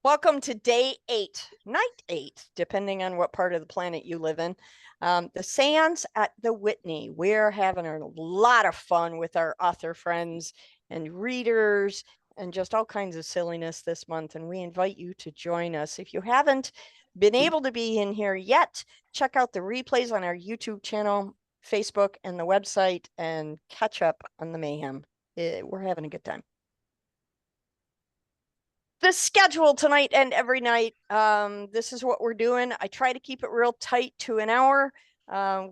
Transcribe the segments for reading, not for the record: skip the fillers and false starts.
Welcome to day 8, night 8, depending on what part of the planet you live in. The Seance at the Whitney. We're having a lot of fun with our author friends and readers and just all kinds of silliness this month. And we invite you to join us. If you haven't been able to be in here yet, check out the replays on our YouTube channel, Facebook, and the website and catch up on the mayhem. We're having a good time. The schedule tonight and every night. This is what we're doing. I try to keep it real tight to an hour.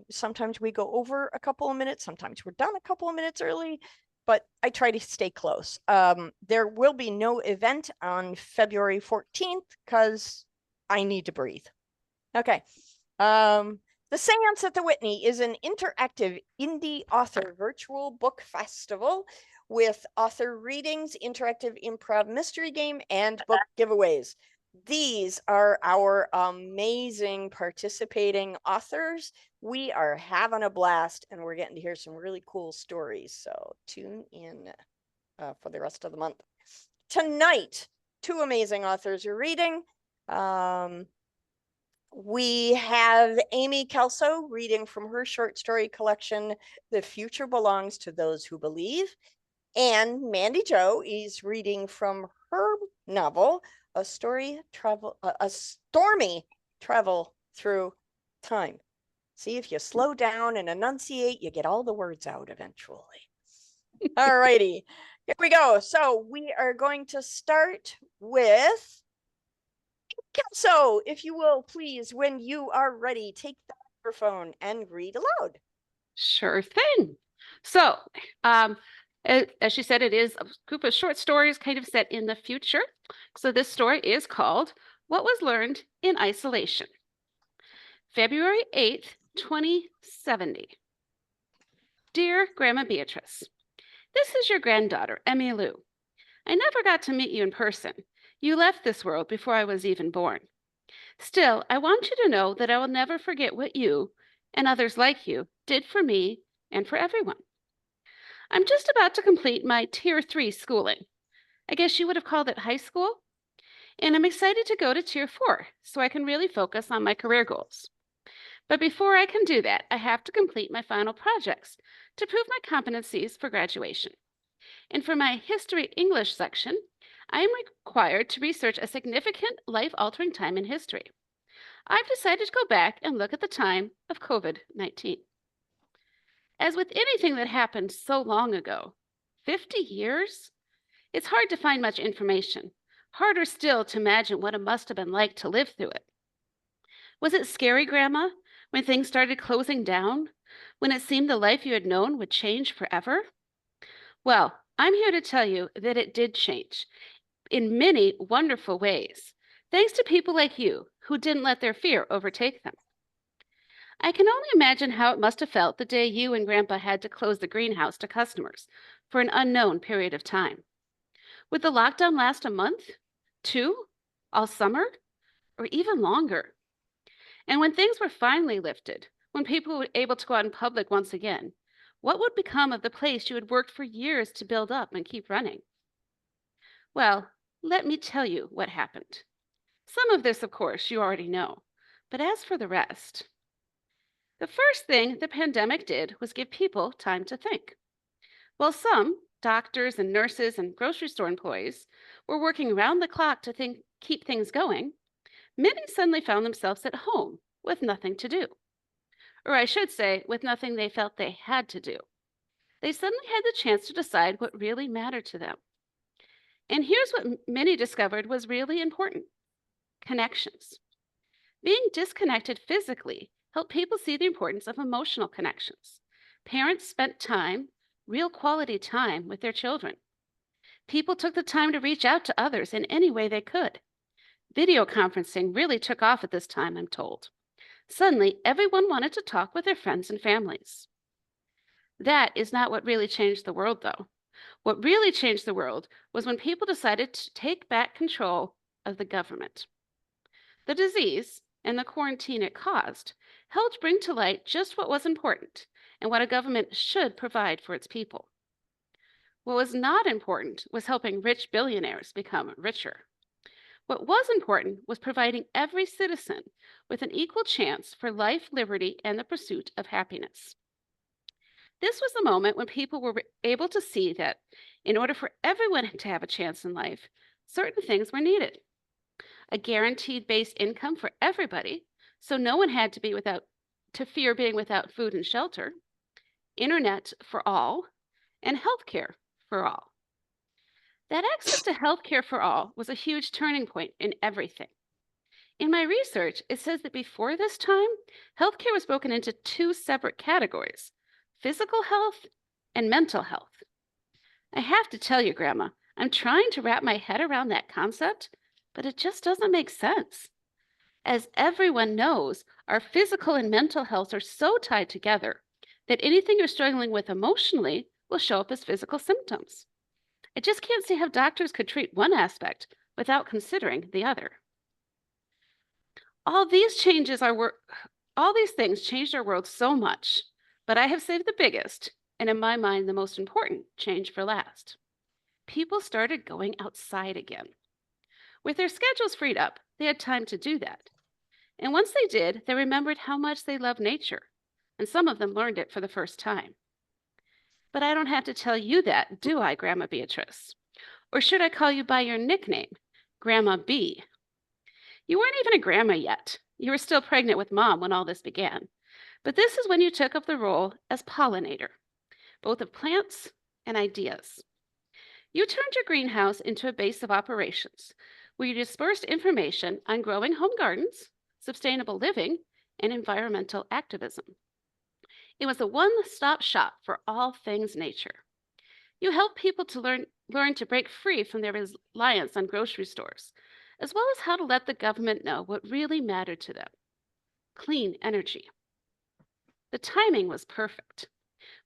Sometimes we go over a couple of minutes. Sometimes we're done a couple of minutes early, but I try to stay close. There will be no event on February 14th because I need to breathe. Okay. The Seance at the Whitney is an interactive indie author virtual book festival with author readings, interactive improv mystery game, and book giveaways. These are our amazing participating authors. We are having a blast, and we're getting to hear some really cool stories. So tune in for the rest of the month. Tonight, 2 amazing authors are reading. We have Amy Kelso reading from her short story collection, The Future Belongs to Those Who Believe. And Mandy Jo is reading from her novel, A Stormy Travel Through Time. See, if you slow down and enunciate, you get all the words out eventually. All righty, here we go. So we are going to start with Kelso, if you will, please, when you are ready, take the microphone and read aloud. Sure thing. So, as she said, it is a group of short stories kind of set in the future. So this story is called What Was Learned in Isolation. February 8th, 2070. Dear Grandma Beatrice, this is your granddaughter, Emmy Lou. I never got to meet you in person. You left this world before I was even born. Still, I want you to know that I will never forget what you, and others like you, did for me and for everyone. I'm just about to complete my Tier 3 schooling. I guess you would have called it high school. And I'm excited to go to Tier 4 so I can really focus on my career goals. But before I can do that, I have to complete my final projects to prove my competencies for graduation. And for my History English section, I am required to research a significant life-altering time in history. I've decided to go back and look at the time of COVID-19. As with anything that happened so long ago, 50 years? It's hard to find much information. Harder still to imagine what it must have been like to live through it. Was it scary, Grandma, when things started closing down? When it seemed the life you had known would change forever? Well, I'm here to tell you that it did change in many wonderful ways, thanks to people like you who didn't let their fear overtake them. I can only imagine how it must have felt the day you and Grandpa had to close the greenhouse to customers for an unknown period of time. Would the lockdown last a month, 2, all summer, or even longer? And when things were finally lifted, when people were able to go out in public once again, what would become of the place you had worked for years to build up and keep running? Well, let me tell you what happened. Some of this, of course, you already know, but as for the rest, the first thing the pandemic did was give people time to think. While some, doctors and nurses and grocery store employees, were working around the clock to keep things going, many suddenly found themselves at home with nothing to do. Or I should say, with nothing they felt they had to do. They suddenly had the chance to decide what really mattered to them. And here's what many discovered was really important: connections. Being disconnected physically helped people see the importance of emotional connections. Parents spent time, real quality time, with their children. People took the time to reach out to others in any way they could. Video conferencing really took off at this time, I'm told. Suddenly, everyone wanted to talk with their friends and families. That is not what really changed the world, though. What really changed the world was when people decided to take back control of the government. The disease and the quarantine it caused helped bring to light just what was important and what a government should provide for its people. What was not important was helping rich billionaires become richer. What was important was providing every citizen with an equal chance for life, liberty, and the pursuit of happiness. This was the moment when people were able to see that in order for everyone to have a chance in life, certain things were needed. A guaranteed base income for everybody, so no one had to fear being without food and shelter, internet for all, and healthcare for all. That access to healthcare for all was a huge turning point in everything. In my research, it says that before this time, healthcare was broken into two separate categories: physical health and mental health. I have to tell you, Grandma, I'm trying to wrap my head around that concept, but it just doesn't make sense. As everyone knows, our physical and mental health are so tied together that anything you're struggling with emotionally will show up as physical symptoms. I just can't see how doctors could treat one aspect without considering the other. All these things changed our world so much, but I have saved the biggest, and in my mind, the most important change for last. People started going outside again. With their schedules freed up, they had time to do that. And once they did, they remembered how much they love nature, and some of them learned it for the first time. But I don't have to tell you that, do I, Grandma Beatrice? Or should I call you by your nickname, Grandma B? You weren't even a grandma yet. You were still pregnant with Mom when all this began. But this is when you took up the role as pollinator, both of plants and ideas. You turned your greenhouse into a base of operations where you dispersed information on growing home gardens, sustainable living, and environmental activism. It was a one-stop shop for all things nature. You helped people to learn to break free from their reliance on grocery stores, as well as how to let the government know what really mattered to them: clean energy. The timing was perfect.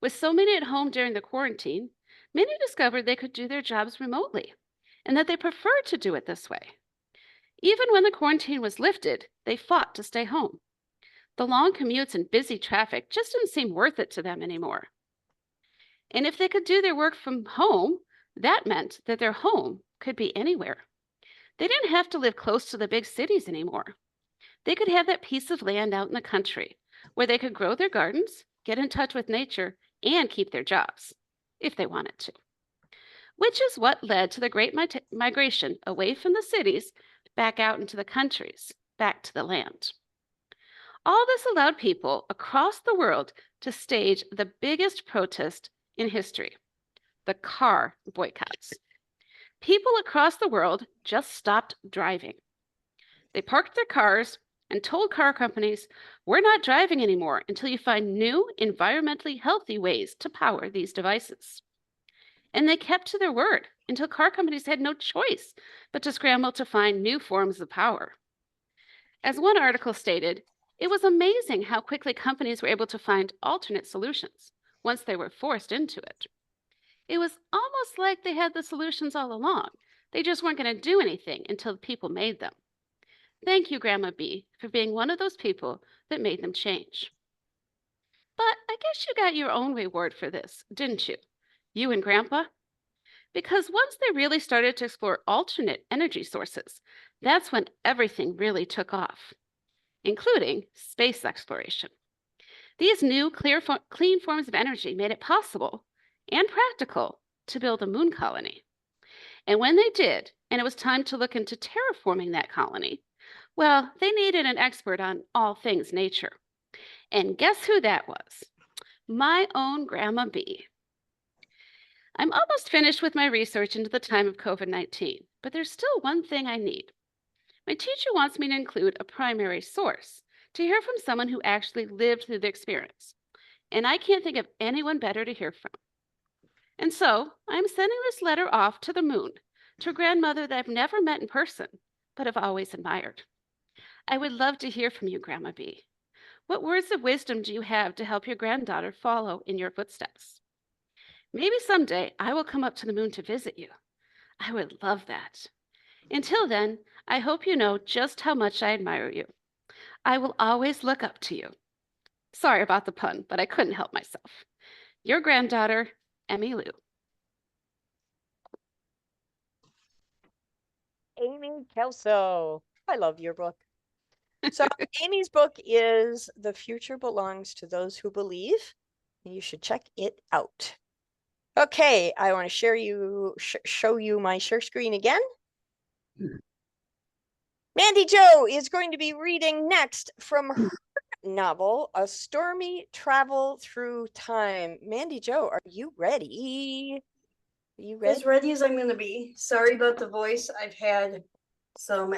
With so many at home during the quarantine, many discovered they could do their jobs remotely and that they preferred to do it this way. Even when the quarantine was lifted, they fought to stay home. The long commutes and busy traffic just didn't seem worth it to them anymore. And if they could do their work from home, that meant that their home could be anywhere. They didn't have to live close to the big cities anymore. They could have that piece of land out in the country where they could grow their gardens, get in touch with nature, and keep their jobs, if they wanted to. Which is what led to the great migration away from the cities, back out into the countries, back to the land. All this allowed people across the world to stage the biggest protest in history: the car boycotts. People across the world just stopped driving. They parked their cars and told car companies, "We're not driving anymore until you find new, environmentally healthy ways to power these devices." And they kept to their word until car companies had no choice but to scramble to find new forms of power. As one article stated, it was amazing how quickly companies were able to find alternate solutions once they were forced into it. It was almost like they had the solutions all along. They just weren't going to do anything until the people made them. Thank you, Grandma B, for being one of those people that made them change. But I guess you got your own reward for this, didn't you? You and Grandpa? Because once they really started to explore alternate energy sources, that's when everything really took off, including space exploration. These new, clean forms of energy made it possible and practical to build a moon colony. And when they did, and it was time to look into terraforming that colony, well, they needed an expert on all things nature. And guess who that was? My own Grandma B. I'm almost finished with my research into the time of COVID-19, but there's still one thing I need. My teacher wants me to include a primary source to hear from someone who actually lived through the experience. And I can't think of anyone better to hear from. And so I'm sending this letter off to the moon, to a grandmother that I've never met in person, but have always admired. I would love to hear from you, Grandma B. What words of wisdom do you have to help your granddaughter follow in your footsteps? Maybe someday I will come up to the moon to visit you. I would love that. Until then, I hope you know just how much I admire you. I will always look up to you. Sorry about the pun, but I couldn't help myself. Your granddaughter, Emmy Lou. Amy Kelso. I love your book. So Amy's book is The Future Belongs to Those Who Believe. You should check it out. Okay, I want to show you my share screen again. Mandy Jo is going to be reading next from her novel, A Stormy Travel Through Time. Mandy Jo, are you ready? Are you ready? As ready as I'm going to be. Sorry about the voice. I've had some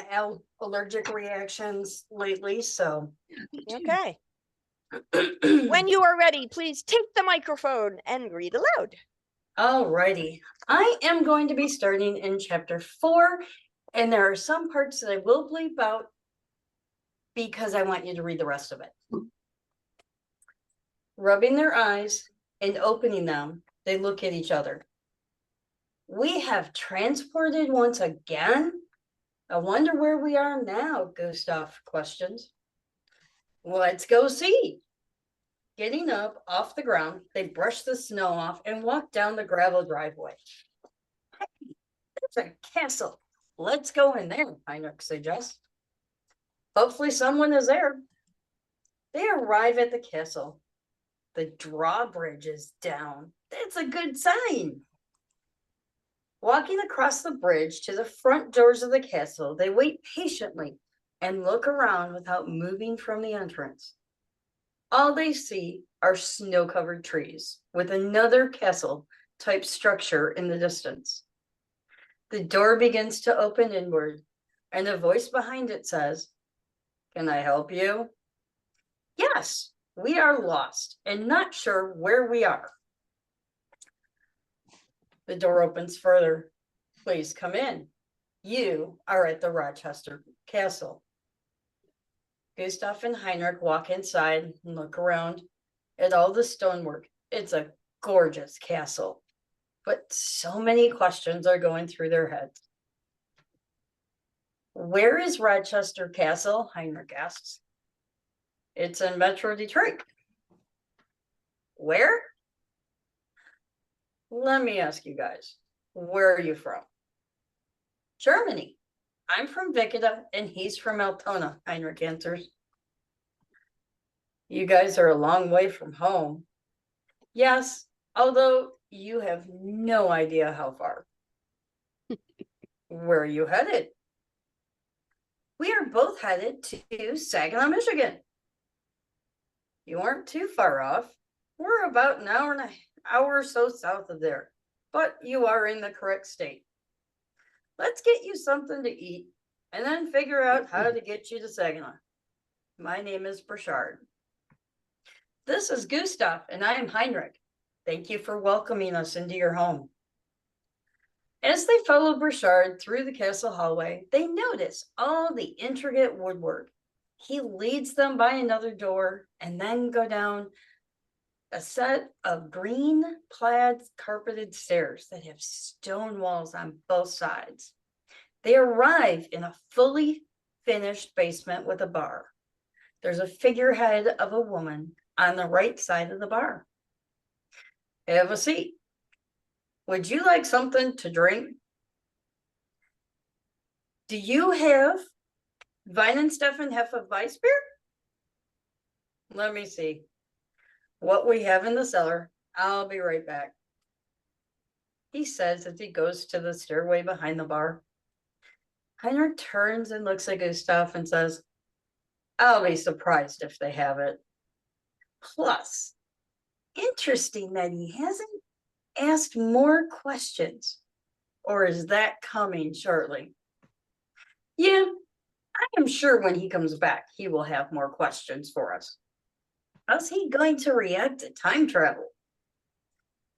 allergic reactions lately, so. Okay. When you are ready, please take the microphone and read aloud. Alrighty. I am going to be starting in chapter 4, and there are some parts that I will bleep out because I want you to read the rest of it. Rubbing their eyes and opening them, they look at each other. We have transported once again? I wonder where we are now, Gustav questions. Let's go see. Getting up off the ground, they brush the snow off and walk down the gravel driveway. Hey, there's a castle. Let's go in there, Heinrich suggests. Hopefully someone is there. They arrive at the castle. The drawbridge is down. That's a good sign. Walking across the bridge to the front doors of the castle, they wait patiently and look around without moving from the entrance. All they see are snow-covered trees with another castle-type structure in the distance. The door begins to open inward, and a voice behind it says, "Can I help you?" "Yes, we are lost and not sure where we are." The door opens further. "Please come in. You are at the Rochester Castle." Gustav and Heinrich walk inside and look around at all the stonework. It's a gorgeous castle, but so many questions are going through their heads. "Where is Rochester Castle?" Heinrich asks. "It's in Metro Detroit." "Where?" "Let me ask you guys, where are you from?" "Germany. I'm from Wickede and he's from Altona," Heinrich answers. "You guys are a long way from home." "Yes, although you have no idea how far." "Where are you headed?" "We are both headed to Saginaw, Michigan." "You aren't too far off. We're about an hour or so south of there, but you are in the correct state. Let's get you something to eat and then figure out how to get you to Saginaw. My name is Burchard. This is Gustav and I am Heinrich. Thank you for welcoming us into your home." As they follow Burchard through the castle hallway, they notice all the intricate woodwork. He leads them by another door and then go down a set of green plaid carpeted stairs that have stone walls on both sides. They arrive in a fully finished basement with a bar. There's a figurehead of a woman on the right side of the bar. "Have a seat. Would you like something to drink?" "Do you have Weihenstephan Hefeweißbier?" "Let me see what we have in the cellar. I'll be right back," he says as he goes to the stairway behind the bar. Heinrich turns and looks at Gustav and says, "I'll be surprised if they have it. Plus, interesting that he hasn't asked more questions. Or is that coming shortly?" "Yeah, I am sure when he comes back, he will have more questions for us. How's he going to react to time travel?"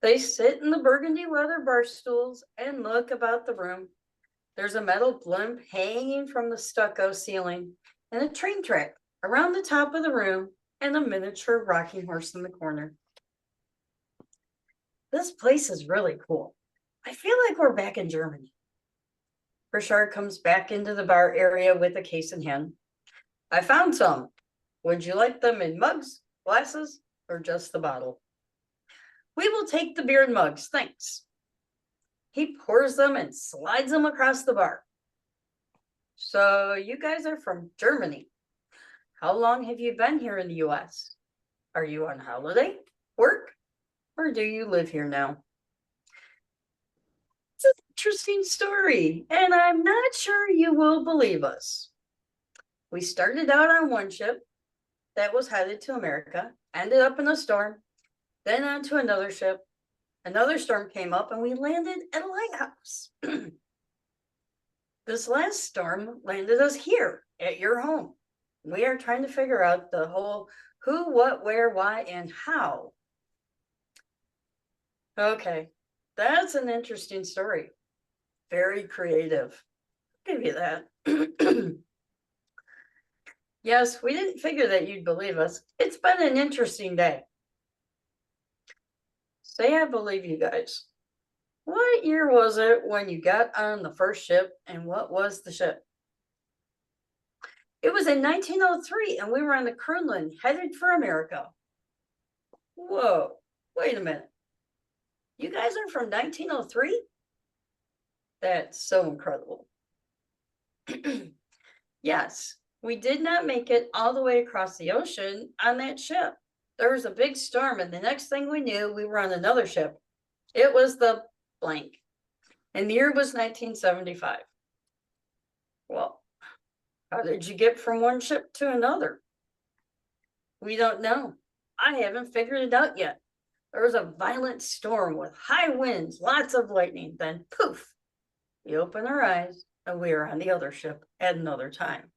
They sit in the burgundy leather bar stools and look about the room. There's a metal blimp hanging from the stucco ceiling and a train track around the top of the room and a miniature rocking horse in the corner. "This place is really cool. I feel like we're back in Germany." Burchard comes back into the bar area with a case in hand. "I found some. Would you like them in mugs, glasses, or just the bottle?" "We will take the beer in mugs, thanks." He pours them and slides them across the bar. So you guys are from Germany. How long have you been here in the US? Are you on holiday, work, or do you live here now? It's an interesting story, and I'm not sure you will believe us. We started out on one ship that was headed to America, ended up in a storm, then onto another ship. Another storm came up, and we landed at a lighthouse. This last storm landed us here at your home. We are trying to figure out the whole who, what, where, why, and how. Okay, that's an interesting story. Very creative. I'll give you that. Yes, we didn't figure that you'd believe us. It's been an interesting day. Say I believe you guys. What year was it when you got on the first ship, and what was the ship? It was in 1903, and we were on the Kronlund headed for America. Whoa, wait a minute. You guys are from 1903? That's so incredible. Yes, we did not make it all the way across the ocean on that ship. There was a big storm, and the next thing we knew, we were on another ship. It was the blank, and the year was 1975. Well, how did you get from one ship to another? We don't know. I haven't figured it out yet. There was a violent storm with high winds, lots of lightning. Then poof, we opened our eyes and we were on the other ship at another time.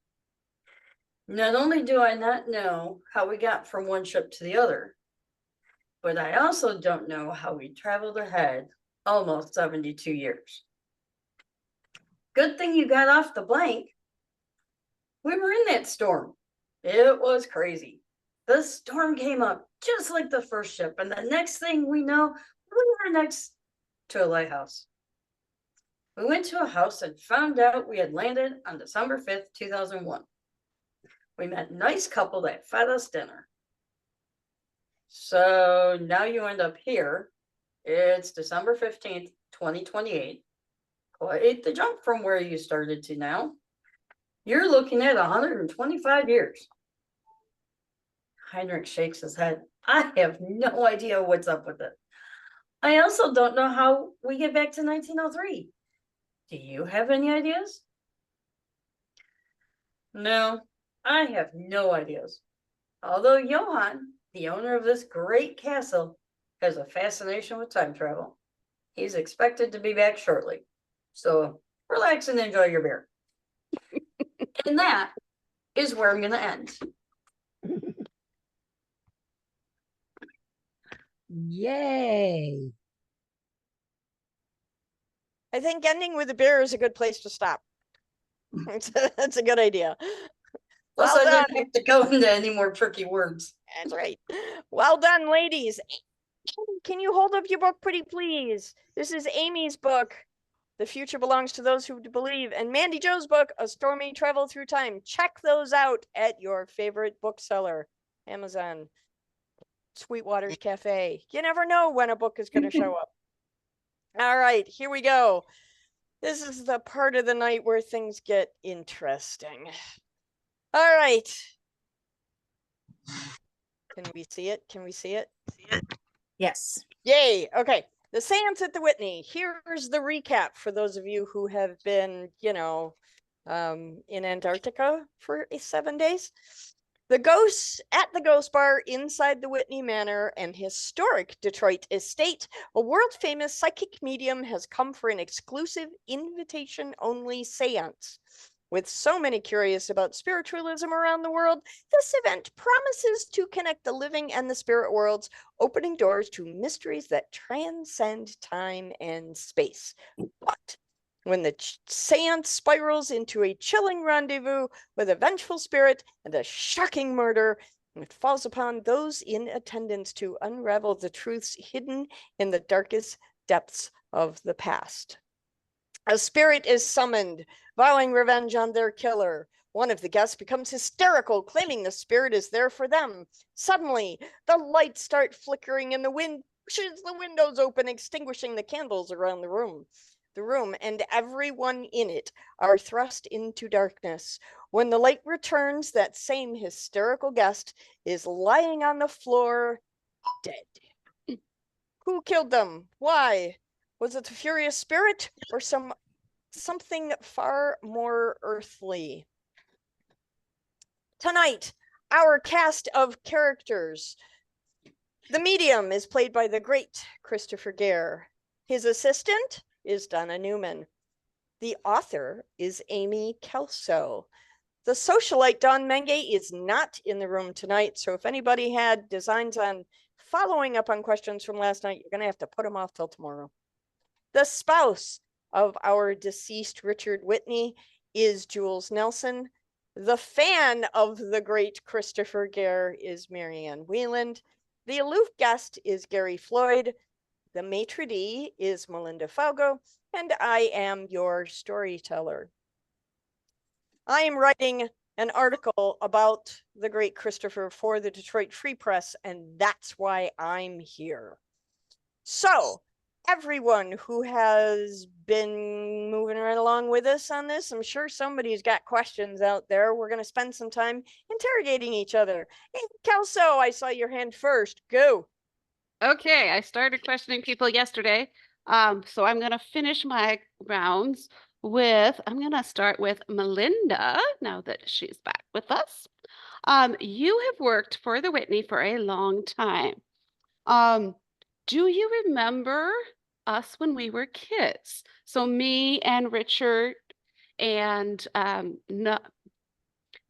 Not only do I not know how we got from one ship to the other, but I also don't know how we traveled ahead almost 72 years. Good thing you got off the blank. We were in that storm. It was crazy. The storm came up just like the first ship, and the next thing we know, we were next to a lighthouse. We went to a house and found out we had landed on December 5th, 2001. We met a nice couple that fed us dinner. So now you end up here. It's December 15th, 2028. Quite the jump from where you started to now. You're looking at 125 years. Heinrich shakes his head. I have no idea what's up with it. I also don't know how we get back to 1903. Do you have any ideas? No, I have no ideas. Although Johann, the owner of this great castle, has a fascination with time travel. He's expected to be back shortly. So relax and enjoy your beer. And that is where I'm going to end. Yay. I think ending with a beer is a good place to stop. That's a good idea. Plus, Well I done. didn't have to go into any more tricky words. That's right. Well done, ladies. Can you hold up your book, pretty please? This is Amy's book, The Future Belongs to Those Who Believe, and Mandy Jo's book, A Stormy Travel Through Time. Check those out at your favorite bookseller, Amazon, Sweetwater's Cafe. You never know when a book is going to show up. All right, here we go. This is the part of the night where things get interesting. All right. Can we see it? Can we see it? Yes. Yay. Okay. The Seance at the Whitney. Here's the recap for those of you who have been, in Antarctica for 7 days. The ghosts at the Ghost Bar inside the Whitney Manor and historic Detroit estate, a world-famous psychic medium has come for an exclusive invitation-only seance. With so many curious about spiritualism around the world, this event promises to connect the living and the spirit worlds, opening doors to mysteries that transcend time and space. But when the seance spirals into a chilling rendezvous with a vengeful spirit and a shocking murder, it falls upon those in attendance to unravel the truths hidden in the darkest depths of the past. A spirit is summoned, vowing revenge on their killer. One of the guests becomes hysterical, claiming the spirit is there for them. Suddenly, the lights start flickering and the wind pushes the windows open, extinguishing the candles around the room. The room and everyone in it are thrust into darkness. When the light returns, that same hysterical guest is lying on the floor, dead. Who killed them? Why? Was it the furious spirit or something far more earthly? Tonight, our cast of characters. The medium is played by the great Christopher Gare. His assistant is Donna Newman. The author is Amy Kelso. The socialite Don Menge is not in the room tonight, so if anybody had designs on following up on questions from last night, you're going to have to put them off till tomorrow. The spouse of our deceased Richard Whitney is Jules Nelson. The fan of the great Christopher Gare is Marianne Wieland. The aloof guest is Gary Floyd. The maitre d' is Melinda Fogo, and I am your storyteller. I am writing an article about the great Christopher for the Detroit Free Press, and that's why I'm here. So, everyone who has been moving right along with us on this, I'm sure somebody's got questions out there. We're going to spend some time interrogating each other. Hey, Kelso, I saw your hand first. Go. Okay, I started questioning people yesterday. So I'm going to finish my rounds I'm going to start with Melinda now that she's back with us. You have worked for the Whitney for a long time. Do you remember us when we were kids? So me and Richard and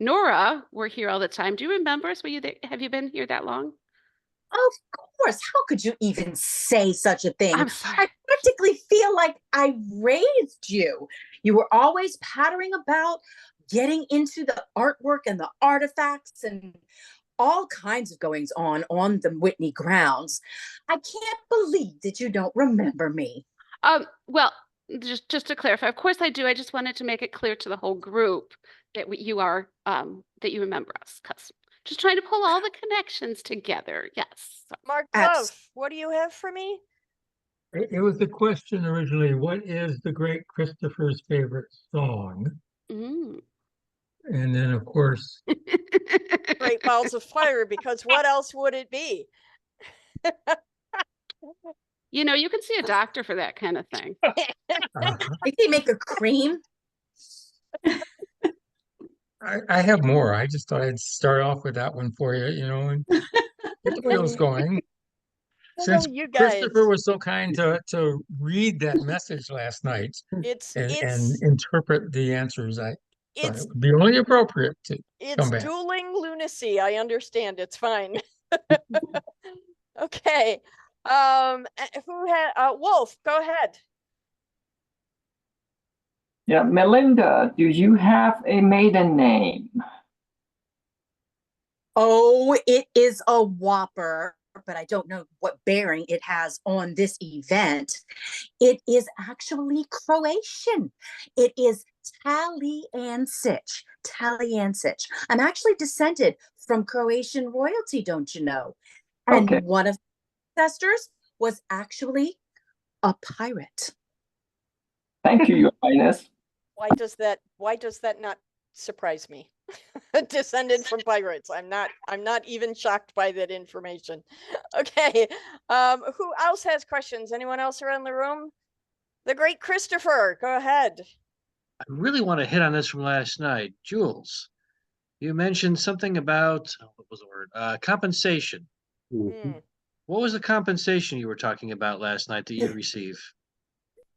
Nora were here all the time. Do you remember us? Have you been here that long? Of course. How could you even say such a thing? I'm sorry. I practically feel like I raised you. You were always pattering about, getting into the artwork and the artifacts and all kinds of goings on the Whitney grounds. I can't believe that you don't remember me. Well, just to clarify, of course I do. I just wanted to make it clear to the whole group that you are that you remember us, because just trying to pull all the connections together. Yes. Mark Love, what do you have for me? It was the question originally, what is the great Christopher's favorite song? Mm. And then, of course, Great Balls of Fire, because what else would it be? You know, you can see a doctor for that kind of thing. Did they make a cream? I have more. I just thought I'd start off with that one for you, and get the wheels going. Since you guys, Christopher was so kind to read that message last night and interpret the answers, I thought it would be only appropriate to come back. Dueling lunacy. I understand. It's fine. Okay. Who had Wolf? Go ahead. Yeah, Melinda, do you have a maiden name? Oh, it is a whopper, but I don't know what bearing it has on this event. It is actually Croatian. It is Taliancic. Taliancic. I'm actually descended from Croatian royalty, don't you know? And Okay. one of my ancestors was actually a pirate. Thank you, Your Highness. Why does that not surprise me? Descended from pirates. I'm not even shocked by that information. Okay. Who else has questions? Anyone else around the room? The great Christopher, go ahead. I really want to hit on this from last night. Jules, you mentioned something about, what was the word? Compensation. Hmm. What was the compensation you were talking about last night that you received?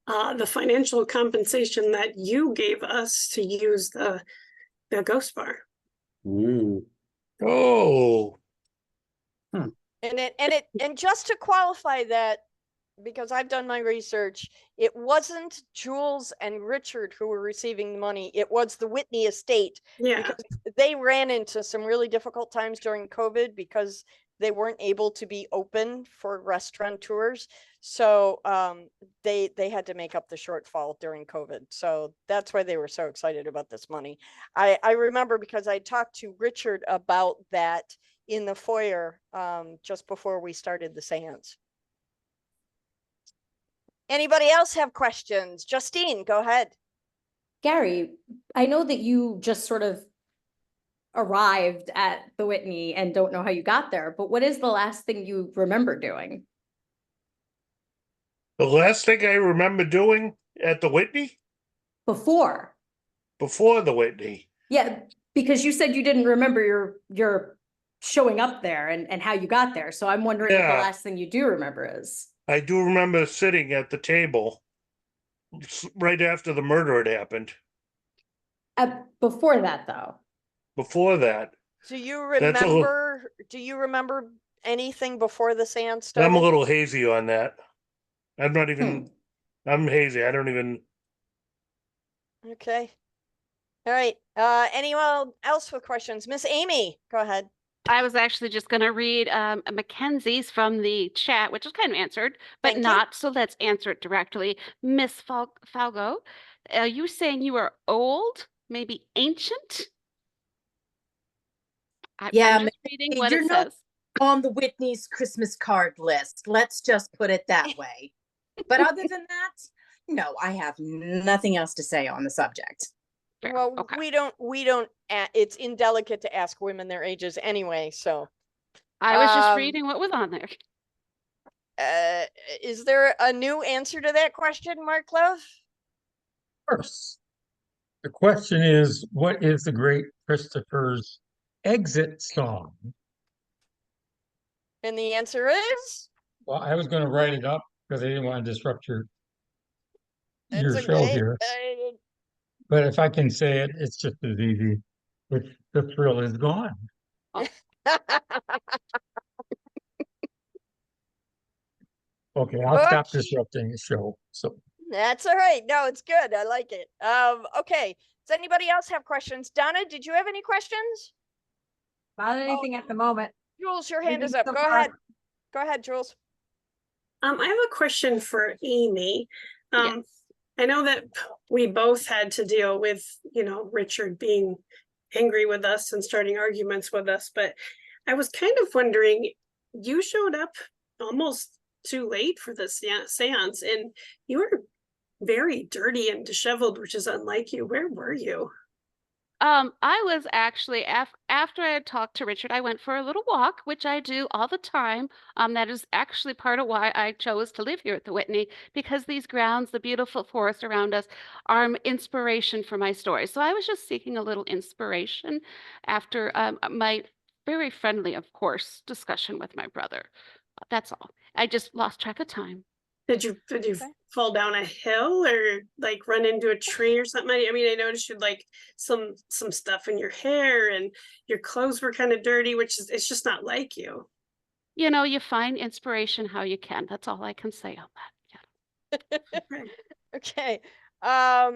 The financial compensation that you gave us to use the ghost bar. Oh. And just to qualify that, because I've done my research, it wasn't Jules and Richard who were receiving the money. It was the Whitney estate. Yeah. Because they ran into some really difficult times during COVID because they weren't able to be open for restaurateurs. So they had to make up the shortfall during COVID. So that's why they were so excited about this money. I remember because I talked to Richard about that in the foyer just before we started the seance. Anybody else have questions? Justine, go ahead. Gary, I know that you just sort of arrived at the Whitney and don't know how you got there, but what is the last thing you remember doing? The last thing I remember doing at the Whitney? Before the Whitney. Yeah, because you said you didn't remember your showing up there and how you got there. So I'm wondering what the last thing you do remember is. I do remember sitting at the table right after the murder had happened. Before that, though. Before that. Do you remember? Do you remember anything before the seance started? I'm a little hazy on that. I'm not even. I'm hazy. I don't even. Okay. All right. Anyone else with questions? Miss Amy, go ahead. I was actually just going to read Mackenzie's from the chat, which is kind of answered, but not. So let's answer it directly. Miss Falgo, are you saying you are old, maybe ancient? I'm just reading what it says. On the Whitney's Christmas card list. Let's just put it that way. But other than that, no, I have nothing else to say on the subject. Well, we don't, it's indelicate to ask women their ages anyway, so. I was just reading what was on there. Is there a new answer to that question, Mark Love? Of course. The question is, what is the great Christopher's exit song? And the answer is? Well, I was going to write it up because I didn't want to disrupt your show here. But if I can say it, it's just as easy. It's "The Thrill Is Gone." Okay, I'll stop disrupting the show. So that's all right. No, it's good. I like it. Okay. Does anybody else have questions? Donna, did you have any questions? Not anything at the moment. Jules, your hand is up. Go ahead. Go ahead, Jules. I have a question for Amy. I know that we both had to deal with, Richard being angry with us and starting arguments with us, but I was kind of wondering, you showed up almost too late for the seance and you were very dirty and disheveled, which is unlike you. Where were you? I was actually, after I had talked to Richard, I went for a little walk, which I do all the time. That is actually part of why I chose to live here at the Whitney, because these grounds, the beautiful forest around us, are inspiration for my story. So I was just seeking a little inspiration after my very friendly, of course, discussion with my brother. That's all. I just lost track of time. Did you fall down a hill or like run into a tree or something? I mean, I noticed you had like some stuff in your hair and your clothes were kind of dirty, which is, it's just not like you. You find inspiration how you can. That's all I can say on that. Yeah. Okay. I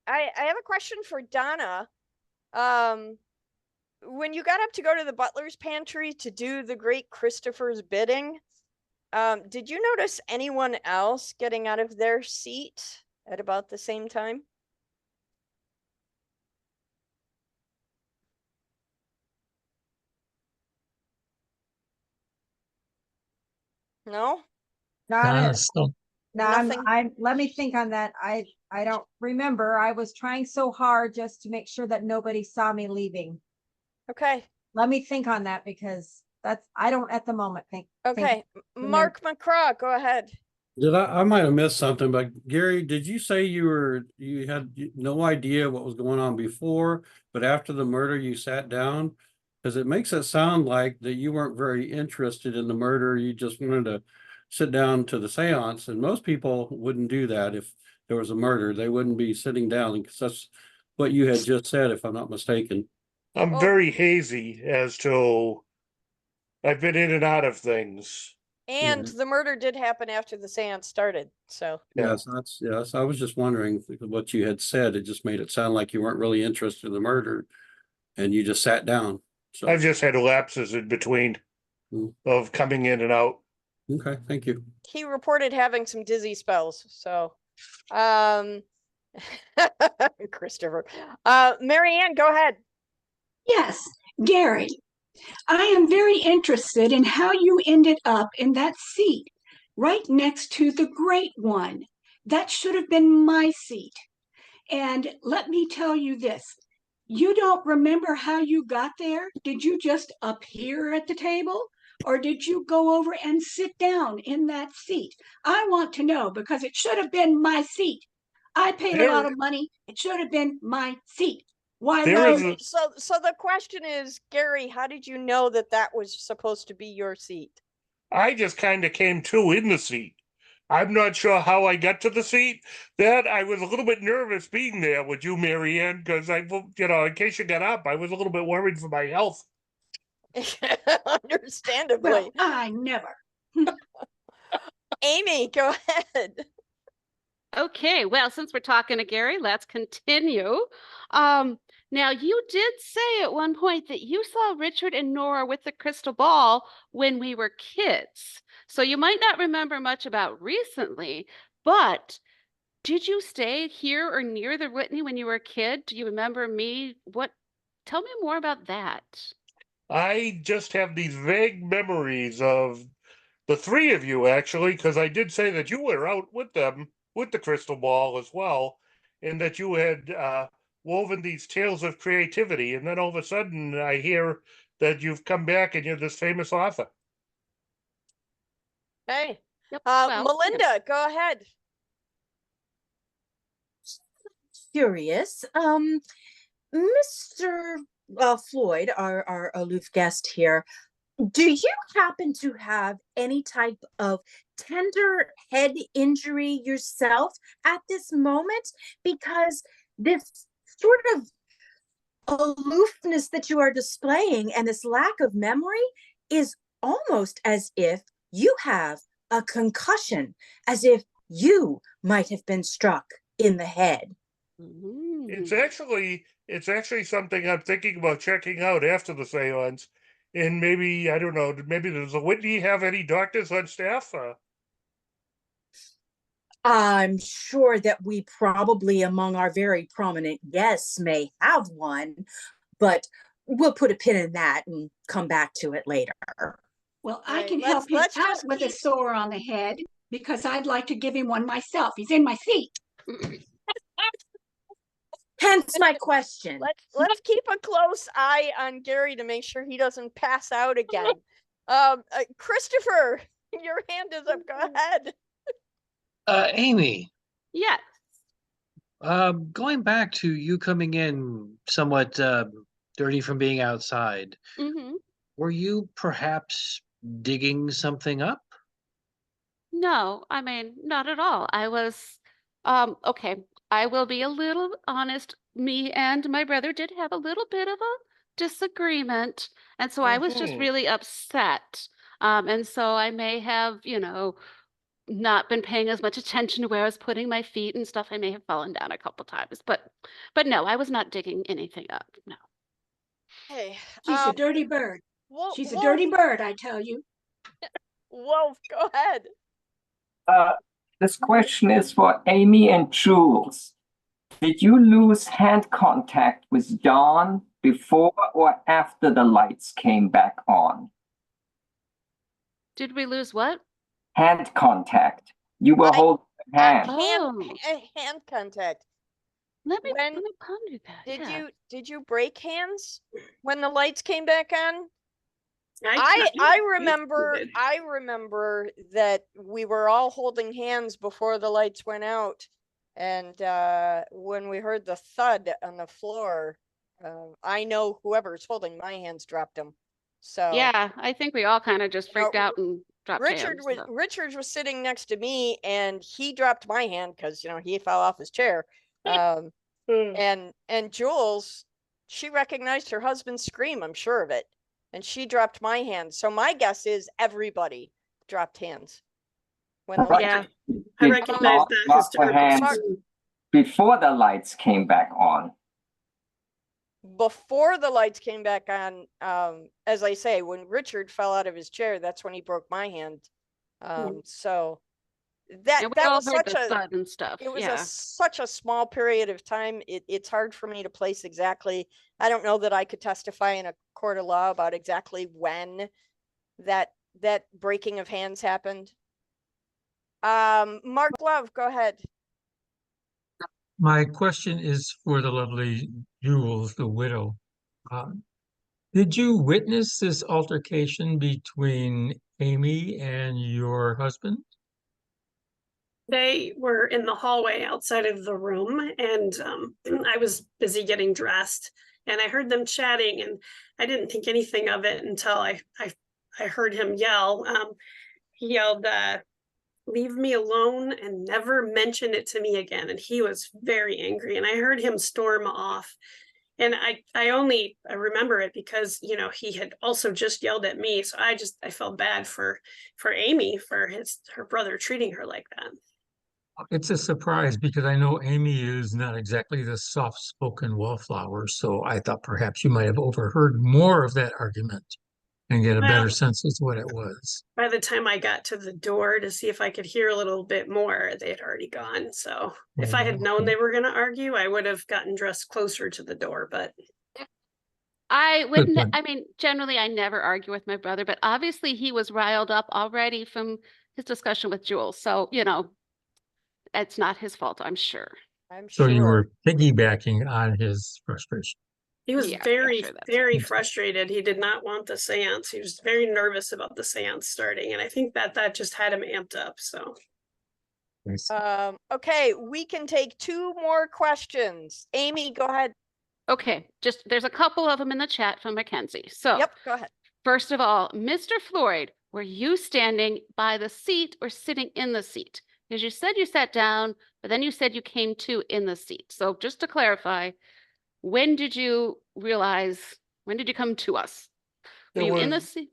have a question for Donna. When you got up to go to the butler's pantry to do the great Christopher's bidding, did you notice anyone else getting out of their seat at about the same time? No? Not Nothing. let me think on that. I don't remember. I was trying so hard just to make sure that nobody saw me leaving. Okay. Let me think on that because I don't at the moment think. Okay. Mark McCraw, go ahead. I might have missed something, but Gary, did you say you had no idea what was going on before, but after the murder you sat down? Because it makes it sound like that you weren't very interested in the murder. You just wanted to sit down to the seance, and most people wouldn't do that. If there was a murder, they wouldn't be sitting down, because that's what you had just said, if I'm not mistaken. I'm very hazy as to, I've been in and out of things. And the murder did happen after the seance started, so. Yes, I was just wondering what you had said. It just made it sound like you weren't really interested in the murder and you just sat down. So I've just had lapses in between of coming in and out. Okay, thank you. He reported having some dizzy spells, so Christopher. Marianne, go ahead. Yes, Gary, I am very interested in how you ended up in that seat. right next to the great one. That should have been my seat. And let me tell you this. You don't remember how you got there? Did you just appear at the table? Or did you go over and sit down in that seat? I want to know because it should have been my seat. I paid a lot of money. It should have been my seat. Why There not? is a, So the question is, Gary, how did you know that that was supposed to be your seat? I just kind of came to in the seat. I'm not sure how I got to the seat. That I was a little bit nervous being there with you, Marianne, because in case you got up, I was a little bit worried for my health. Understandably. Well, I never. Amy, go ahead. Okay, well, since we're talking to Gary, let's continue. Now you did say at one point that you saw Richard and Nora with the crystal ball when we were kids. So you might not remember much about recently, but did you stay here or near the Whitney when you were a kid? Do you remember me? Tell me more about that. I just have these vague memories of the three of you, actually, because I did say that you were out with them with the crystal ball as well, and that you had woven these tales of creativity. And then all of a sudden, I hear that you've come back and you're this famous author. Hey, Yep, well, Melinda, go ahead. Curious. Mr. Floyd, our aloof guest here, do you happen to have any type of tender head injury yourself at this moment? Because this sort of aloofness that you are displaying and this lack of memory is almost as if you have a concussion, as if you might have been struck in the head. It's actually something I'm thinking about checking out after the seance. And maybe, I don't know, maybe does the Whitney have any doctors on staff? I'm sure that we probably among our very prominent guests may have one, but we'll put a pin in that and come back to it later. Well, I can help him out with a sore on the head because I'd like to give him one myself. He's in my seat. Hence my question. Let's keep a close eye on Gary to make sure he doesn't pass out again. Christopher, your hand is up. Go ahead. Amy. Yes. Going back to you coming in somewhat dirty from being outside, were you perhaps digging something up? No, I mean, not at all. I was, okay, I will be a little honest. Me and my brother did have a little bit of a disagreement. And so I was just really upset. And so I may have, not been paying as much attention to where I was putting my feet and stuff. I may have fallen down a couple times, but no, I was not digging anything up. No. Hey, she's a dirty bird. She's a Wolf. dirty bird, I tell you. Wolf, go ahead. This question is for Amy and Jules. Did you lose hand contact with Dawn before or after the lights came back on? Did we lose what? Hand contact. You were holding hand. Hand contact. Let me ponder that. Did you break hands when the lights came back on? I remember that we were all holding hands before the lights went out, and when we heard the thud on the floor, I know whoever's holding my hands dropped them. So yeah, I think we all kind of just freaked out and dropped hands. Richard was sitting next to me, and he dropped my hand because he fell off his chair. And Jules, she recognized her husband's scream. I'm sure of it. And she dropped my hand. So my guess is everybody dropped hands. When the I recognize that historical. Before the lights came back on. Before the lights came back on, as I say, when Richard fell out of his chair, that's when he broke my hand. So that was such a thud and stuff. It was such a small period of time. It's hard for me to place exactly. I don't know that I could testify in a court of law about exactly when that breaking of hands happened. Mark Love, go ahead. My question is for the lovely Jules, the widow. Um, did you witness this altercation between Amy and your husband? They were in the hallway outside of the room, and I was busy getting dressed, and I heard them chatting, and I didn't think anything of it until I heard him yell. He yelled, "Leave me alone and never mention it to me again." And he was very angry, and I heard him storm off. And I remember it because, you know, he had also just yelled at me. So I felt bad for Amy, for her brother treating her like that. It's a surprise because I know Amy is not exactly the soft-spoken wallflower, so I thought perhaps you might have overheard more of that argument and get a better Well, sense as to what it was. by the time I got to the door to see if I could hear a little bit more, they had already gone. So if I had known they were going to argue, I would have gotten dressed closer to the door. But I Good wouldn't, point. I mean, generally I never argue with my brother, but obviously he was riled up already from his discussion with Jules. So, you know, it's not his fault, I'm sure. I'm So you sure. were piggybacking on his frustration. he was Yeah, very, sure, that's very Okay. frustrated. He did not want the seance. He was very nervous about the seance starting. And I think that just had him amped up. So Yes. Okay, we can take 2 more questions. Amy, go ahead. Okay, just there's a couple of them in the chat from Mackenzie. So, Yep, go ahead. first of all, Mr. Floyd, were you standing by the seat or sitting in the seat? Because you said you sat down, but then you said you came to in the seat. So, just to clarify, when did you come to us? Were There you in the was, seat?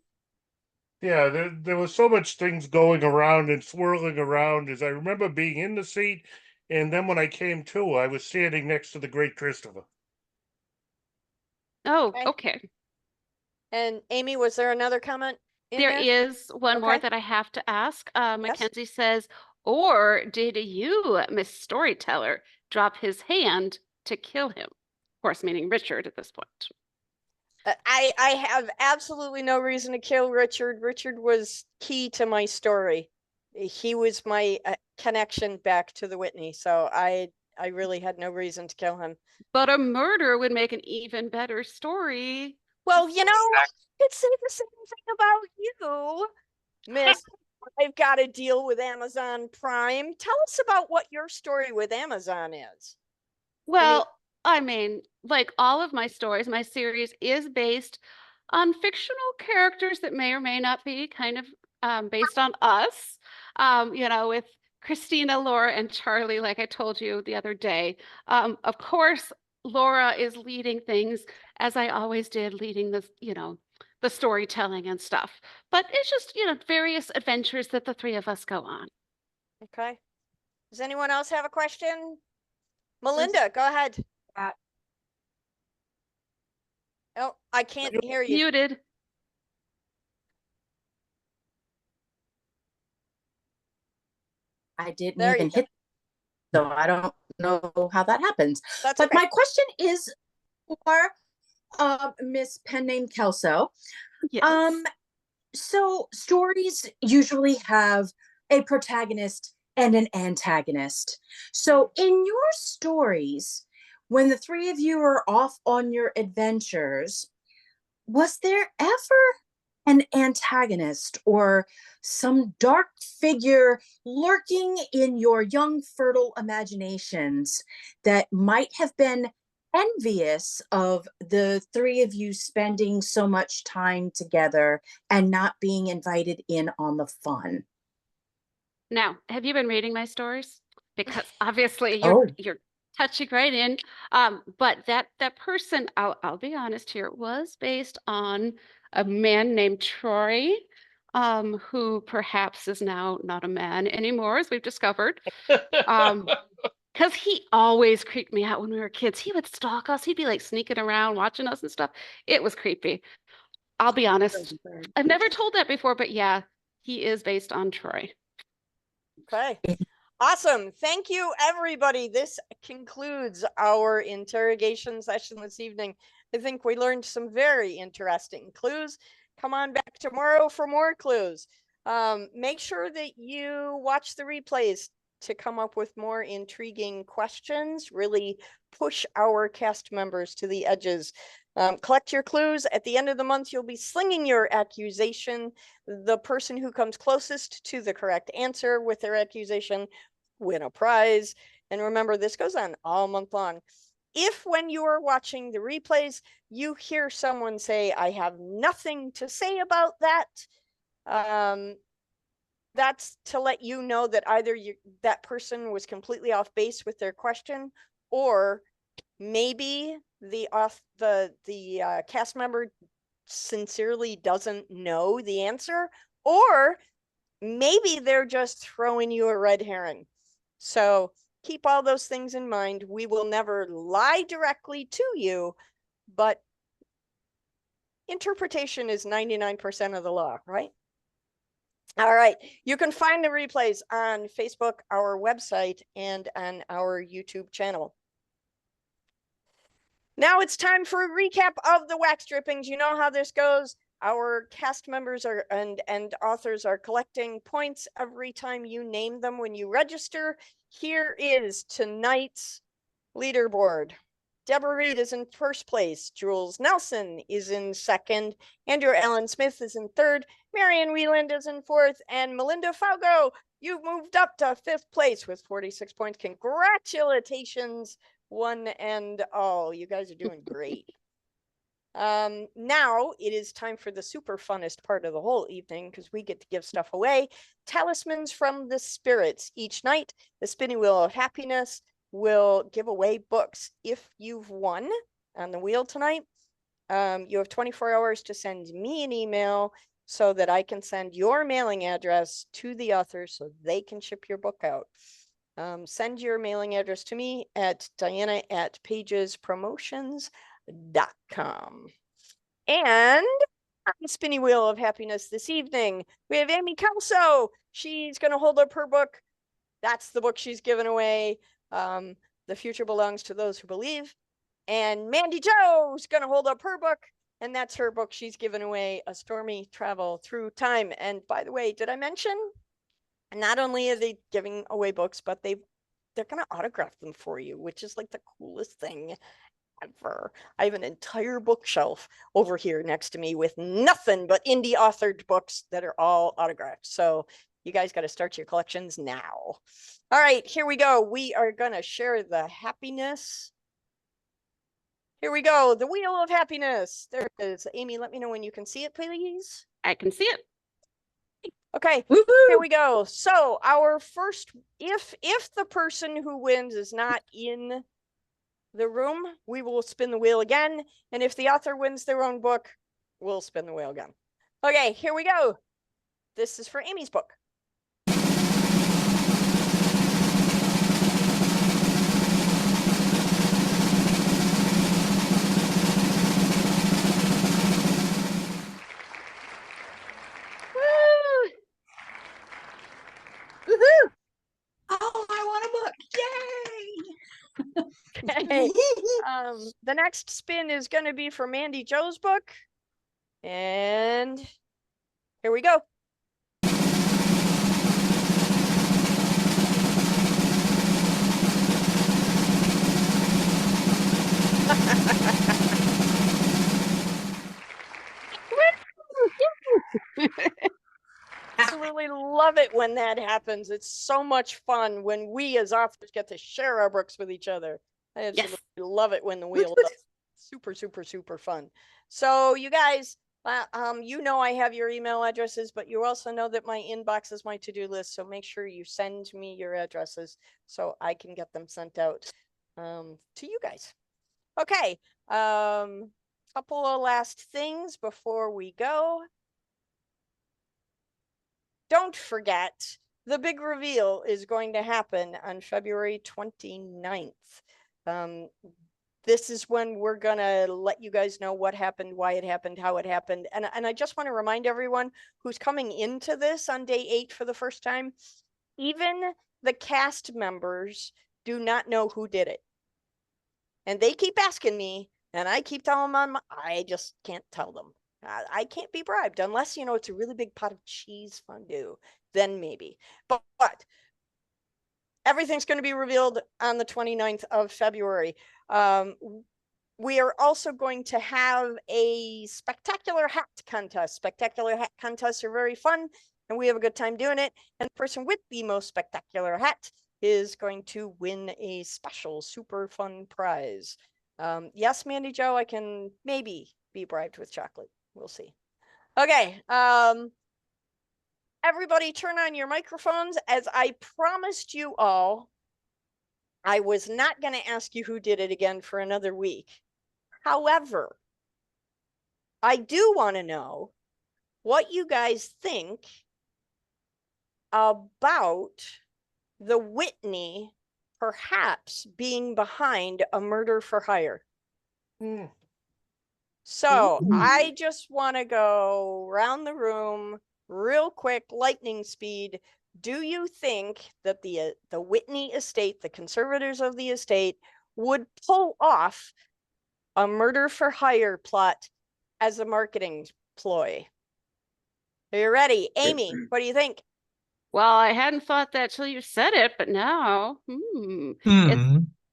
yeah, there was so much things going around and swirling around as I remember being in the seat, and then when I came to, I was standing next to the great Christopher. Oh, Okay. okay. And Amy, was there another comment in There there? is one more Okay. that I have to ask. Yes. Mackenzie says, or did you, Miss Storyteller, drop his hand to kill him? Of course, meaning Richard at this point. I have absolutely no reason to kill Richard. Richard was key to my story. He was my connection back to the Whitney. So I really had no reason to kill him. But a murder would make an even better story. Well, you know, I could say the same thing about you, Miss. I've got to deal with Amazon Prime. Tell us about what your story with Amazon is. Well, I mean, like all of my stories, my series is based on fictional characters that may or may not be kind of based on us. You know, with Christina, Laura, and Charlie, like I told you the other day. Of course, Laura is leading things as I always did, leading the, you know, the storytelling and stuff. But it's just, you know, various adventures that the 3 of us go on. Okay. Does anyone else have a question? Melinda, go ahead. Oh, I can't hear you. Muted. I didn't There even you go. hit, so I don't know how that happens. That's But okay. my question is for Miss Pen named Kelso. Yes. So stories usually have a protagonist and an antagonist. So in your stories, when the 3 of you are off on your adventures, was there ever an antagonist or some dark figure lurking in your young, fertile imaginations that might have been envious of the 3 of you spending so much time together and not being invited in on the fun? Now, have you been reading my stories? Because obviously Oh. you're touching right in. But that person, I'll be honest here, was based on a man named Troy, who perhaps is now not a man anymore, as we've discovered. Because he always creeped me out when we were kids. He would stalk us. He'd be like sneaking around, watching us and stuff. It was creepy. I'll be honest. I've never told that before, but yeah, he is based on Troy. Okay. Awesome. Thank you, everybody. This concludes our interrogation session this evening. I think we learned some very interesting clues. Come on back tomorrow for more clues. Make sure that you watch the replays to come up with more intriguing questions. Really push our cast members to the edges. Collect your clues. At the end of the month, you'll be slinging your accusation. The person who comes closest to the correct answer with their accusation win a prize. And remember, this goes on all month long. If when you are watching the replays, you hear someone say, I have nothing to say about that, that's to let you know that either that person was completely off base with their question, or maybe the cast member sincerely doesn't know the answer, or maybe they're just throwing you a red herring. So keep all those things in mind. We will never lie directly to you, but interpretation is 99% of the law, right? All right. You can find the replays on Facebook, our website, and on our YouTube channel. Now it's time for a recap of the wax drippings. You know how this goes. Our cast members are and authors are collecting points every time you name them when you register. Here is tonight's leaderboard. Deborah Reed is in first place. Jules Nelson is in second. Andrew Allen Smith is in third. Marion Wieland is in fourth. And Melinda Falgo, you moved up to fifth place with 46 points. Congratulations, one and all. You guys are doing great. Now it is time for the super funnest part of the whole evening, because we get to give stuff away. Talismans from the spirits. Each night, the spinning wheel of happiness will give away books. If you've won on the wheel tonight, you have 24 hours to send me an email so that I can send your mailing address to the author so they can ship your book out. Send your mailing address to me at diana@pagespromotions.com. And on the spinning wheel of happiness this evening, we have Amy Kelso. She's going to hold up her book. That's the book she's giving away. The future belongs to those who believe. And Mandy Jo's going to hold up her book, and that's her book she's given away, A Stormy Travel Through Time. And by the way, did I mention, not only are they giving away books, but they're going to autograph them for you, which is like the coolest thing ever. I have an entire bookshelf over here next to me with nothing but indie authored books that are all autographed. So you guys got to start your collections now. All right, here we go. We are going to share the happiness. Here we go. The wheel of happiness. There it is. Amy, let me know when you can see it, please. I can see it. Okay, here we go. So our first, if the person who wins is not in the room, we will spin the wheel again. And if the author wins their own book, we'll spin the wheel again. Okay, here we go. This is for Amy's book. Woohoo! Oh, I want a book. Yay! Okay. The next spin is going to be for Mandy Jo's book. And here we go. Absolutely love it when that happens. It's so much fun when we as authors get to share our books with each other. I absolutely love it when the wheel does. Super, super, super fun. So you guys, you know I have your email addresses, but you also know that my inbox is my to-do list. So make sure you send me your addresses so I can get them sent out to you guys. Okay. Couple of last things before we go. Don't forget, the big reveal is going to happen on February 29th. This is when we're going to let you guys know what happened, why it happened, how it happened. And I just want to remind everyone who's coming into this on day 8 for the first time, even the cast members do not know who did it. And they keep asking me, and I keep telling them I just can't tell them. I can't be bribed unless, you know, it's a really big pot of cheese fondue. Then maybe. But everything's going to be revealed on the 29th of February. We are also going to have a spectacular hat contest. Spectacular hat contests are very fun, and we have a good time doing it. And the person with the most spectacular hat is going to win a special super fun prize. Yes, Mandy Joe, I can maybe be bribed with chocolate. We'll see. Okay. Everybody turn on your microphones. As I promised you all, I was not going to ask you who did it again for another week. However, I do want to know what you guys think about the Whitney perhaps being behind a murder for hire. So I just want to go around the room real quick, lightning speed. Do you think that the Whitney estate, the conservators of the estate, would pull off a murder for hire plot as a marketing ploy? Are you ready? Amy, what do you think? Well, I hadn't thought that till you said it, but now,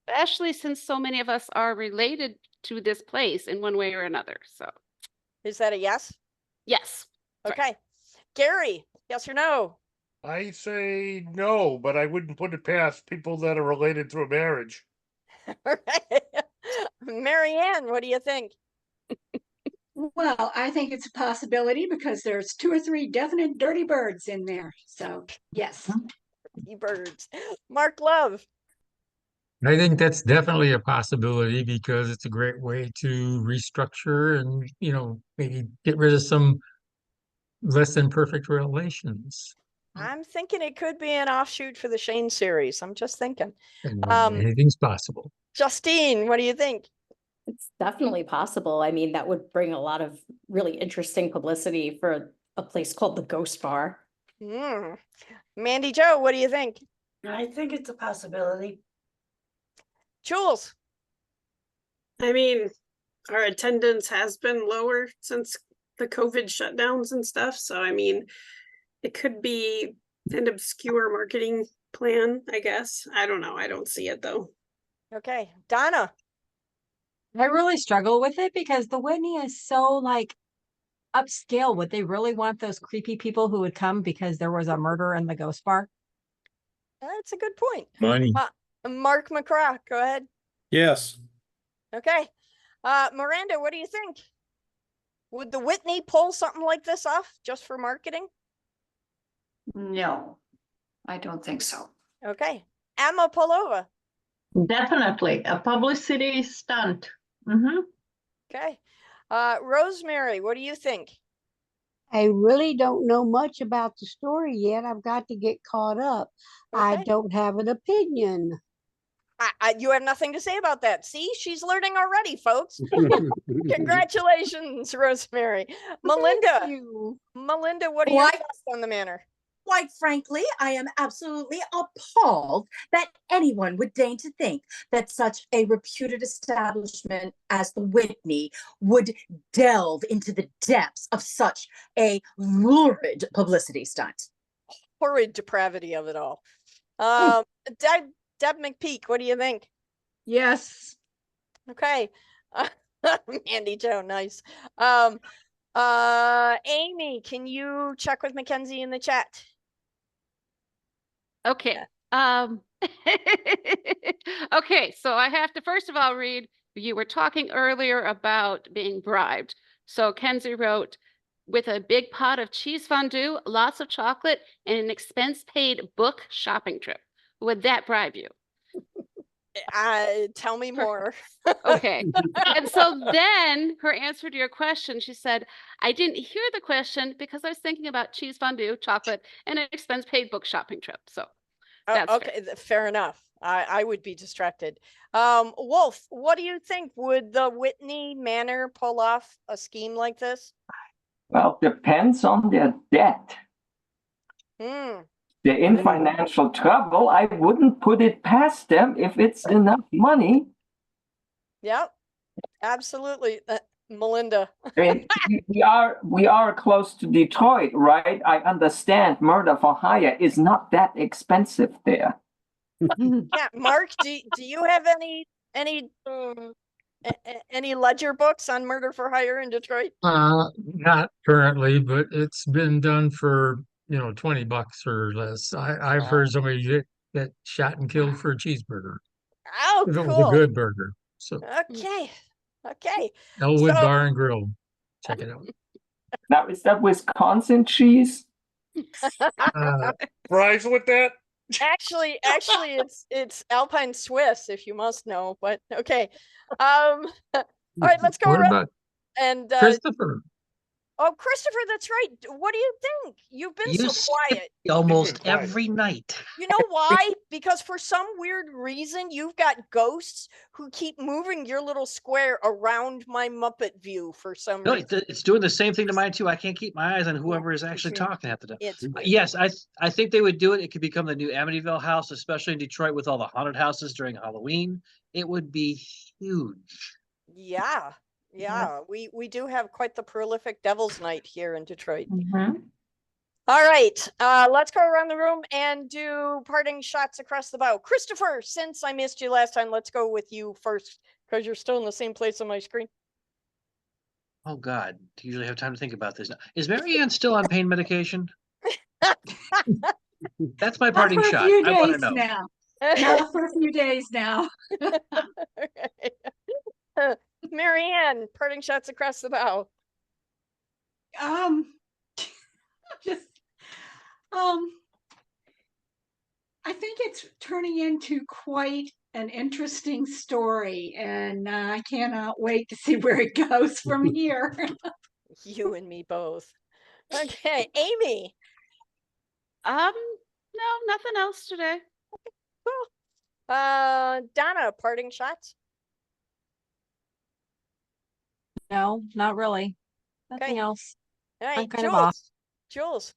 especially since so many of us are related to this place in one way or another. So, is that a yes? Yes. Okay. Sorry. Gary, yes or no? I say no, but I wouldn't put it past people that are related through marriage. All right. Marianne, what do you think? Well, I think it's a possibility because there's 2 or 3 definite dirty birds in there. So, yes. Dirty birds. Mark Love. I think that's definitely a possibility because it's a great way to restructure and, you know, maybe get rid of some less than perfect relations. I'm thinking it could be an offshoot for the Shane series. I'm just thinking. Anything's possible. Justine, what do you think? It's definitely possible. I mean, that would bring a lot of really interesting publicity for a place called the Ghost Bar. Mandy Joe, what do you think? I think it's a possibility. Jules. I mean, our attendance has been lower since the COVID shutdowns and stuff. So, I mean, it could be an obscure marketing plan, I guess. I don't know. I don't see it though. Okay. Donna. I really struggle with it because the Whitney is so like upscale. Would they really want those creepy people who would come because there was a murder in the Ghost Bar? That's a good point. Money. Mark McCraw, go ahead. Yes. Okay. Miranda, what do you think? Would the Whitney pull something like this off just for marketing? No, I don't think so. Okay. Emma Palova. Definitely a publicity stunt. Okay. Rosemary, what do you think? I really don't know much about the story yet. I've got to get caught up. Okay. I don't have an opinion. You have nothing to say about that. See, she's learning already, folks. Congratulations, Rosemary. Melinda. Melinda, what are your thoughts on the manor? Quite frankly, I am absolutely appalled that anyone would deign to think that such a reputed establishment as the Whitney would delve into the depths of such a lurid publicity stunt. Horrid depravity of it all. Deb McPeak, what do you think? Yes. Okay. Mandy Joe, nice. Amy, can you check with Mackenzie in the chat? Okay. Okay, so I have to first of all read, you were talking earlier about being bribed. So Kenzie wrote, with a big pot of cheese fondue, lots of chocolate, and an expense-paid book shopping trip. Would that bribe you? Tell me more. Okay. And so then her answer to your question, she said, I didn't hear the question because I was thinking about cheese fondue, chocolate, and an expense-paid book shopping trip. So that's okay, fair enough. I would be distracted. Wolf, what do you think? Would the Whitney Manor pull off a scheme like this? Well, depends on their debt. They're in financial trouble. I wouldn't put it past them if it's enough money. Yep, absolutely. Melinda. I mean, we are close to Detroit, right? I understand murder for hire is not that expensive there. Yeah, Mark, do you have any ledger books on murder for hire in Detroit? Not currently, but it's been done for, $20 or less. I've heard somebody get shot and killed for a cheeseburger. Oh, If it was a cool. good burger. So Okay. Okay. Elwood So- Bar and Grill. Check it out. Now, is that Wisconsin cheese? Fries with that? Actually, it's Alpine Swiss, if you must know. But okay. All right, let's go What around. about And Christopher? oh, Christopher, that's right. What do you think? You've been You so quiet. almost quiet. every night. You know why? Because for some weird reason, you've got ghosts who keep moving your little square around my Muppet view for some No, reason. it's doing the same thing to mine too. I can't keep my eyes on whoever is actually weird. talking at the time. It's weird. Yes, I think they would do it. It could become the new Amityville house, especially in Detroit with all the haunted houses during Halloween. It would be huge. Yeah. Yeah. We do have quite the prolific Devil's Night here in Detroit. All right. Let's go around the room and do parting shots across the bow. Christopher, since I missed you last time, let's go with you first because you're still in the same place on my screen. Oh God, do you usually have time to think about this now? Is Mary Ann still on pain medication? That's my Not parting for a shot. few I want to days know. now. Not for a few days now. Marianne, parting shots across the bow. Just I think it's turning into quite an interesting story, and I cannot wait to see where it goes from here. You and me both. Okay, Amy. No, nothing else today. Cool. Donna, parting shots. No, not really. Nothing Okay. else. All I'm right, kind of off. Jules.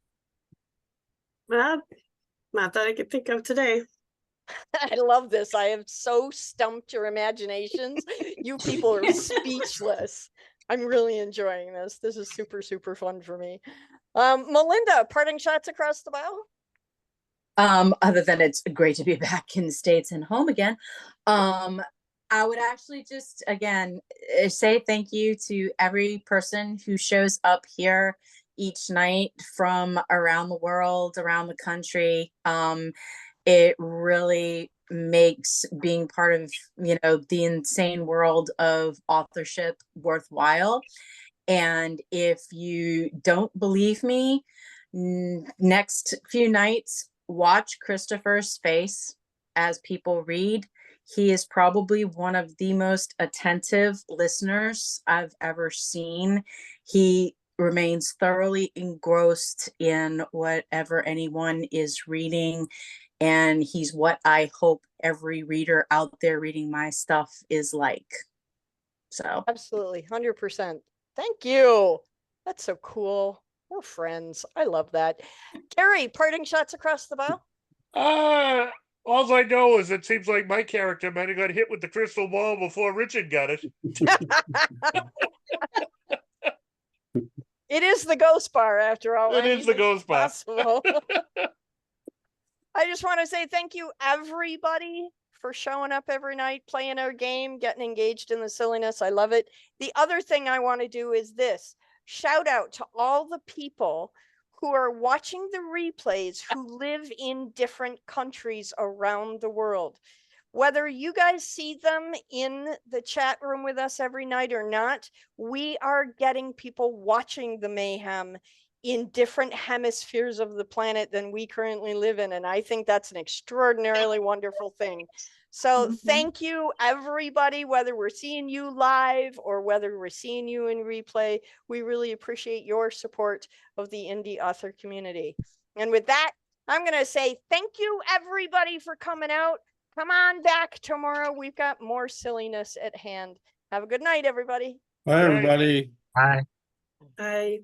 Not that I could think of today. I love this. I have so stumped your imaginations. You people are speechless. I'm really enjoying this. This is super, super fun for me. Melinda, parting shots across the bow. Other than it's great to be back in the States and home again. I would actually just, again, say thank you to every person who shows up here each night from around the world, around the country. It really makes being part of, the insane world of authorship worthwhile. And if you don't believe me, next few nights, watch Christopher's face as people read. He is probably one of the most attentive listeners I've ever seen. He remains thoroughly engrossed in whatever anyone is reading. And he's what I hope every reader out there reading my stuff is like. So absolutely, 100%. Thank you. That's so cool. We're friends. I love that. Gary, parting shots across the bow. All I know is it seems like my character might have got hit with the crystal ball before Richard got it. It is the ghost bar after all. It is the ghost bar. Possible. I just want to say thank you, everybody, for showing up every night, playing our game, getting engaged in the silliness. I love it. The other thing I want to do is this. Shout out to all the people who are watching the replays who live in different countries around the world. Whether you guys see them in the chat room with us every night or not, we are getting people watching the mayhem in different hemispheres of the planet than we currently live in. And I think that's an extraordinarily wonderful thing. So thank you, everybody, whether we're seeing you live or whether we're seeing you in replay. We really appreciate your support of the indie author community. And with that, I'm going to say thank you, everybody, for coming out. Come on back tomorrow. We've got more silliness at hand. Have a good night, everybody. Bye, everybody. Bye. I